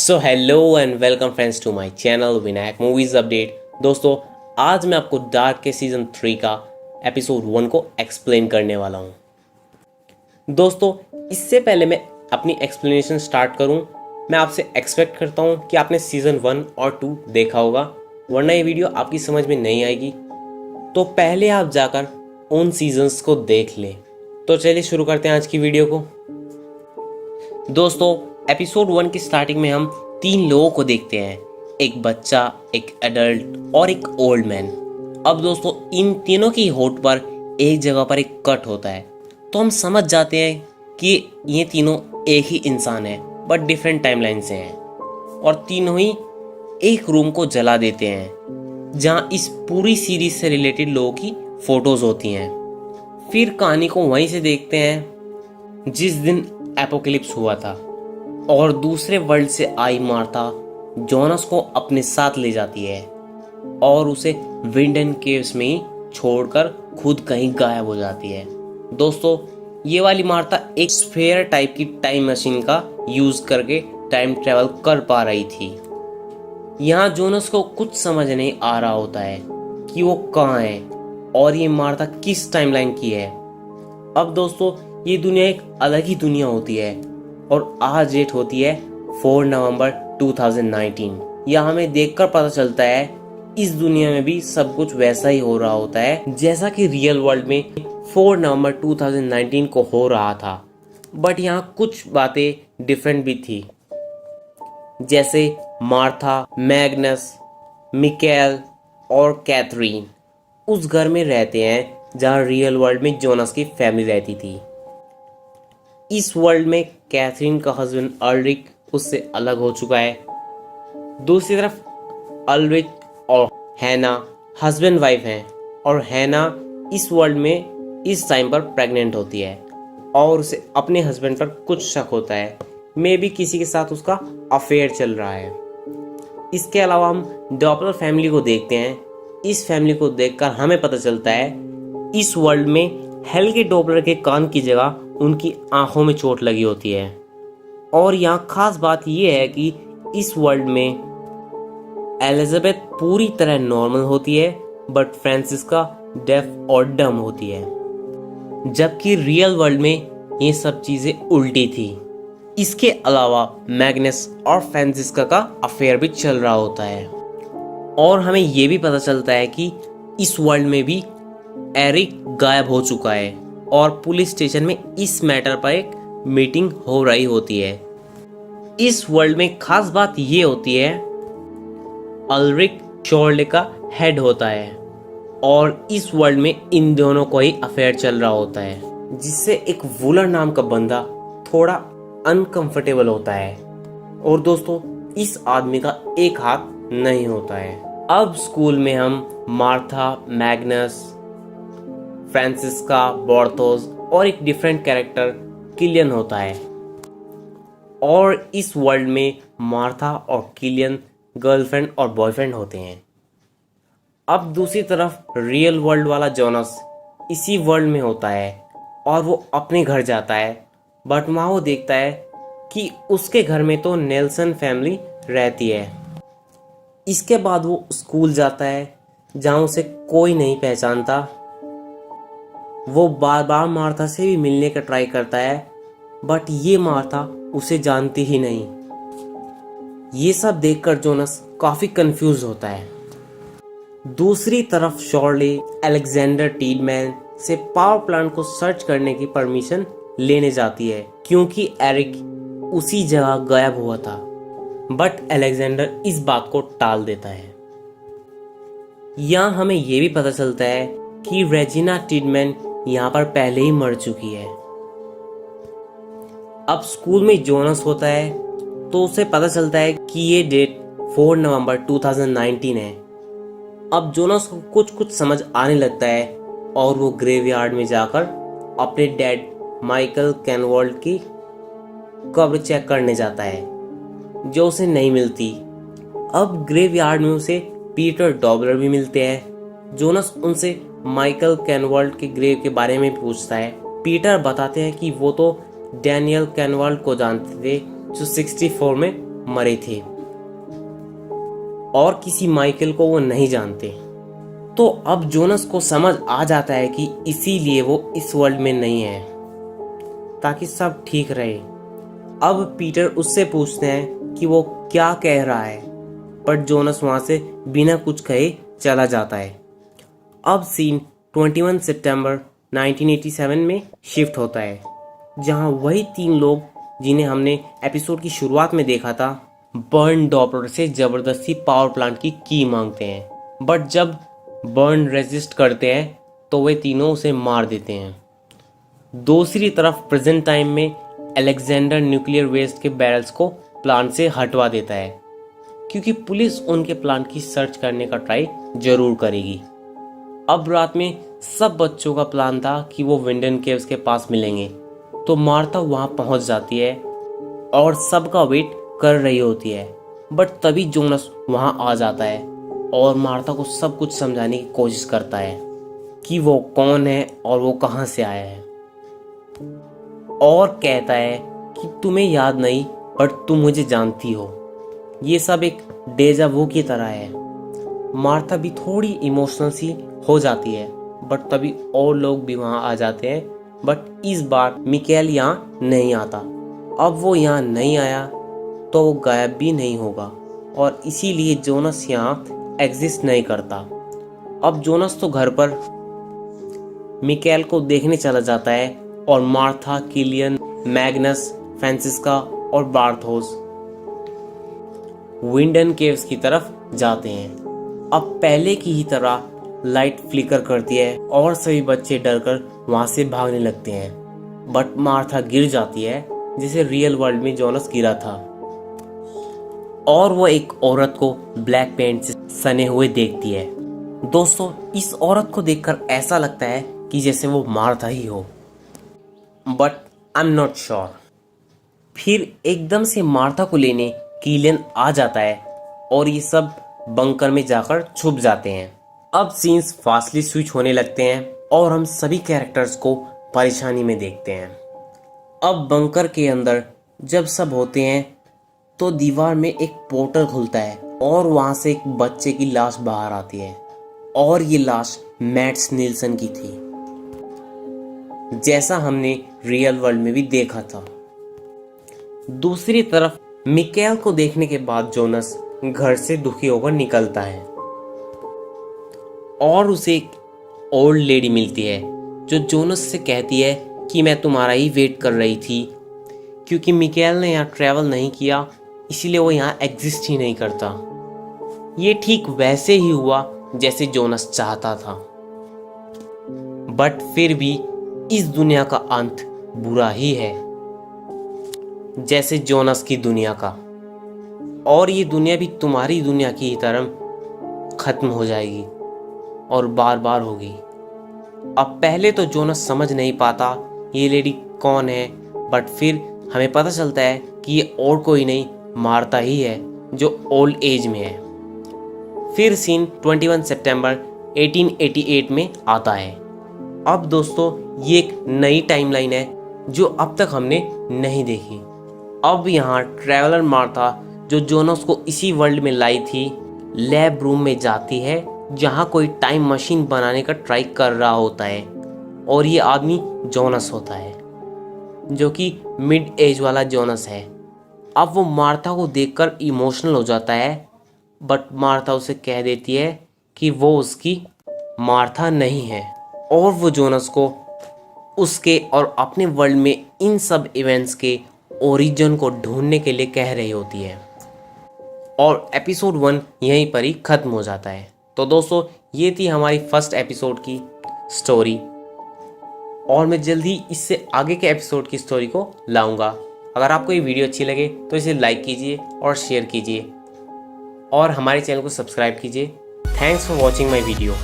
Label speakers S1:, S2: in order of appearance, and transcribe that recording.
S1: So hello and welcome friends to my channel Vinayak movies update. दोस्तों, आज मैं आपको डार्क के सीजन 3 का एपिसोड 1 को एक्सप्लेन करने वाला हूं। दोस्तों, इससे पहले मैं अपनी एक्सप्लेनेशन स्टार्ट करूं, मैं आपसे एक्सपेक्ट करता हूं कि आपने सीजन 1 और 2 देखा होगा, वरना ये वीडियो आपकी समझ में नहीं आएगी। तो पहले आप जाकर उन सीजन्स को देख लें। तो चलिए शुरू करते हैं आज की वीडियो को। दोस्तों, एपिसोड 1 की स्टार्टिंग में हम 3 लोगों को देखते हैं, एक बच्चा, एक एडल्ट और एक ओल्ड मैन। अब दोस्तों, इन तीनों की होठ पर एक जगह पर एक कट होता है, तो हम समझ जाते हैं कि ये तीनों एक ही इंसान है बट डिफरेंट टाइमलाइन से हैं, और तीनों ही एक रूम को जला देते हैं जहां इस पूरी सीरीज से रिलेटेड लोगों की फोटोज होती हैं। फिर कहानी को वहीं से देखते हैं जिस दिन एपोकलिप्स हुआ था और दूसरे वर्ल्ड से आई मार्था जोनस को अपने साथ ले जाती है और उसे विंड एंड केव्स में ही छोड़कर खुद कहीं गायब हो जाती है। दोस्तों, ये वाली मार्था एक स्फेयर टाइप की टाइम मशीन का यूज करके टाइम ट्रेवल कर पा रही थी। यहाँ जोनस को कुछ समझ नहीं आ रहा होता है कि वो कहाँ है और ये मार्था किस टाइमलाइन की है। अब दोस्तों, ये दुनिया एक अलग ही दुनिया होती है और आज डेट होती है 4 नवंबर 2019। यह हमें देखकर पता चलता है इस दुनिया में भी सब कुछ वैसा ही हो रहा होता है जैसा कि रियल वर्ल्ड में 4 नवंबर 2019 को हो रहा था। बट यहाँ कुछ बातें डिफरेंट भी थी, जैसे मार्था, मैग्नस, मिकेल और कैथरीन उस घर में रहते हैं जहाँ रियल वर्ल्ड में जोनस की फैमिली रहती थी। इस वर्ल्ड में कैथरीन का हस्बैंड अल्रिक उससे अलग हो चुका है। दूसरी तरफ अल्रिक और हैना हस्बैंड वाइफ हैं और हैना इस वर्ल्ड में इस टाइम पर प्रेग्नेंट होती है और उसे अपने हस्बैंड पर कुछ शक होता है, मे बी किसी के साथ उसका अफेयर चल रहा है। इसके अलावा हम डॉपलर फैमिली को देखते हैं। इस फैमिली को देखकर हमें पता चलता है इस वर्ल्ड में हेल्गे डॉपलर के कान की जगह उनकी आंखों में चोट लगी होती है। और यहाँ खास बात यह है कि इस वर्ल्ड में एलिजाबेथ पूरी तरह नॉर्मल होती है बट फ्रांसिस्का डेफ और डम होती है, जबकि रियल वर्ल्ड में ये सब चीजें उल्टी थी। इसके अलावा मैग्नस और फ्रांसिस्का का अफेयर भी चल रहा होता है और हमें ये भी पता चलता है कि इस वर्ल्ड में भी एरिक गायब हो चुका है और पुलिस स्टेशन में इस मैटर पर एक मीटिंग हो रही होती है। इस वर्ल्ड में खास बात ये होती है अल्रिक शोर्ले का हेड होता है और इस वर्ल्ड में इन दोनों को ही अफेयर चल रहा होता है, जिससे एक वुलर नाम का बंदा थोड़ा अनकंफर्टेबल होता है। और दोस्तों, इस आदमी का एक हाथ नहीं होता है। अब स्कूल में हम मार्था, मैग्नस, फ्रांसिस्का, बॉर्थोस और एक डिफरेंट कैरेक्टर किलियन होता है और इस वर्ल्ड में मार्था और किलियन गर्लफ्रेंड और बॉयफ्रेंड होते हैं। अब दूसरी तरफ रियल वर्ल्ड वाला जोनस इसी वर्ल्ड में होता है और वो अपने घर जाता है, बट वहाँ वो देखता है कि उसके घर में तो नेल्सन फैमिली रहती है। इसके बाद वो स्कूल जाता है जहाँ उसे कोई नहीं पहचानता। वो बार बार मार्था से भी मिलने का ट्राई करता है बट ये मार्था उसे जानती ही नहीं। ये सब देखकर जोनस काफी कंफ्यूज होता है। दूसरी तरफ शॉर्ले अलेक्जेंडर टीडमैन से पावर प्लांट को सर्च करने की परमिशन लेने जाती है क्योंकि एरिक उसी जगह गायब हुआ था, बट अलेक्जेंडर इस बात को टाल देता है। यहाँ हमें यह भी पता चलता है कि रेजिना टीडमैन यहाँ पर पहले ही मर चुकी है। अब स्कूल में जोनस होता है तो उसे पता चलता है कि ये डेट 4 नवंबर 2019 है। अब जोनस को कुछ समझ आने लगता है और वो ग्रेवयार्ड में जाकर अपने डैड माइकल कैनवॉल्ड की कब्र चेक करने जाता है, जो उसे नहीं मिलती। अब ग्रेवयार्ड में उसे पीटर डॉबलर भी मिलते हैं। जोनस उनसे माइकल कैनवॉल्ड के ग्रेव के बारे में पूछता है। पीटर बताते हैं कि वो तो डैनियल कैनवॉल्ड को जानते थे जो 64 में मरे थे और किसी माइकल को वो नहीं जानते। तो अब जोनस को समझ आ जाता है कि इसीलिए वो इस वर्ल्ड में नहीं है, ताकि सब ठीक रहे। अब पीटर उससे पूछते हैं कि वो क्या कह रहा है, पर जोनस वहां से बिना कुछ कहे चला जाता है। अब सीन 21 सितंबर 1987 में शिफ्ट होता है, जहां वही 3 लोग जिन्हें हमने एपिसोड की शुरुआत में देखा था, बर्न डॉपलर से जबरदस्ती पावर प्लांट की की मांगते हैं। बट जब बर्न रेजिस्ट करते हैं तो वे तीनों उसे मार देते हैं। दूसरी तरफ प्रेजेंट टाइम में अलेक्जेंडर न्यूक्लियर वेस्ट के बैरल्स को प्लांट से हटवा देता है, क्योंकि पुलिस उनके प्लांट की सर्च करने का ट्राई जरूर करेगी। अब रात में सब बच्चों का प्लान था कि वो विंडन केव्स के पास मिलेंगे, तो मार्था वहां पहुंच जाती है और सबका वेट कर रही होती है। बट तभी जोनस वहां आ जाता है और मार्था को सब कुछ समझाने की कोशिश करता है कि वो कौन है और वो कहां से आया है, और कहता है कि तुम्हें याद नहीं पर तुम मुझे जानती हो। ये सब एक डेजा वू की तरह है। मार्था भी थोड़ी इमोशनल सी हो जाती है, बट तभी और लोग भी वहां आ जाते हैं। बट इस बार मिकेल यहाँ नहीं आता। अब वो यहाँ नहीं आया तो वो गायब भी नहीं होगा, और इसीलिए जोनस यहाँ एग्जिस्ट नहीं करता। अब जोनस तो घर पर मिकेल को देखने चला जाता है, और मार्था, किलियन, मैग्नस, फ्रांसिस्का और बार्थोस विंडन केव्स की तरफ जाते हैं। अब पहले की ही तरह लाइट फ्लिकर करती है और सभी बच्चे डरकर वहां से भागने लगते हैं। बट मार्था गिर जाती है जैसे रियल वर्ल्ड में जोनस गिरा था, और वो एक औरत को ब्लैक पेंट से सने हुए देखती है। दोस्तों, इस औरत को देखकर ऐसा लगता है कि जैसे वो मार्था ही हो, but I am not sure. फिर एकदम से मार्था को लेने किलियन आ जाता है और ये सब बंकर में जाकर छुप जाते हैं। अब सीन्स फास्टली स्विच होने लगते हैं और हम सभी कैरेक्टर्स को परेशानी में देखते हैं। अब बंकर के अंदर जब सब होते हैं तो दीवार में एक पोर्टल खुलता है और वहां से एक बच्चे की लाश बाहर आती है, और ये लाश मैट्स नील्सन की थी, जैसा हमने रियल वर्ल्ड में भी देखा था। दूसरी तरफ मिकेल को देखने के बाद जोनस घर से दुखी होकर निकलता है, और उसे एक ओल्ड लेडी मिलती है जो जोनस से कहती है कि मैं तुम्हारा ही वेट कर रही थी, क्योंकि मिकेल ने यहाँ ट्रैवल नहीं किया इसीलिए वो यहाँ एग्जिस्ट ही नहीं करता। ये ठीक वैसे ही हुआ जैसे जोनस चाहता था, बट फिर भी इस दुनिया का अंत बुरा ही है, जैसे जोनस की दुनिया का, और ये दुनिया भी तुम्हारी दुनिया की ही तरह खत्म हो जाएगी और बार बार होगी। अब पहले तो जोनस समझ नहीं पाता ये लेडी कौन है, बट फिर हमें पता चलता है कि ये और कोई नहीं मार्था ही है जो ओल्ड एज में है। फिर सीन 21 सितंबर 1888 में आता है। अब दोस्तों, ये एक नई टाइमलाइन है जो अब तक हमने नहीं देखी। अब यहाँ ट्रैवलर मार्था, जो जोनस को इसी वर्ल्ड में लाई थी, लैब रूम में जाती है जहाँ कोई टाइम मशीन बनाने का ट्राई कर रहा होता है, और ये आदमी जोनस होता है जो कि मिड एज वाला जोनस है। अब वो मार्था को देखकर इमोशनल हो जाता है, बट मार्था उसे कह देती है कि वो उसकी मार्था नहीं है, और वो जोनस को उसके और अपने वर्ल्ड में इन सब इवेंट्स के ओरिजिन को ढूंढने के लिए कह रही होती है। और एपिसोड 1 यहीं पर ही खत्म हो जाता है। तो दोस्तों, ये थी हमारी फर्स्ट एपिसोड की स्टोरी, और मैं जल्दी इससे आगे के एपिसोड की स्टोरी को लाऊंगा। अगर आपको ये वीडियो अच्छी लगे तो इसे लाइक कीजिए और शेयर कीजिए, और हमारे चैनल को सब्सक्राइब कीजिए। Thanks for watching my video.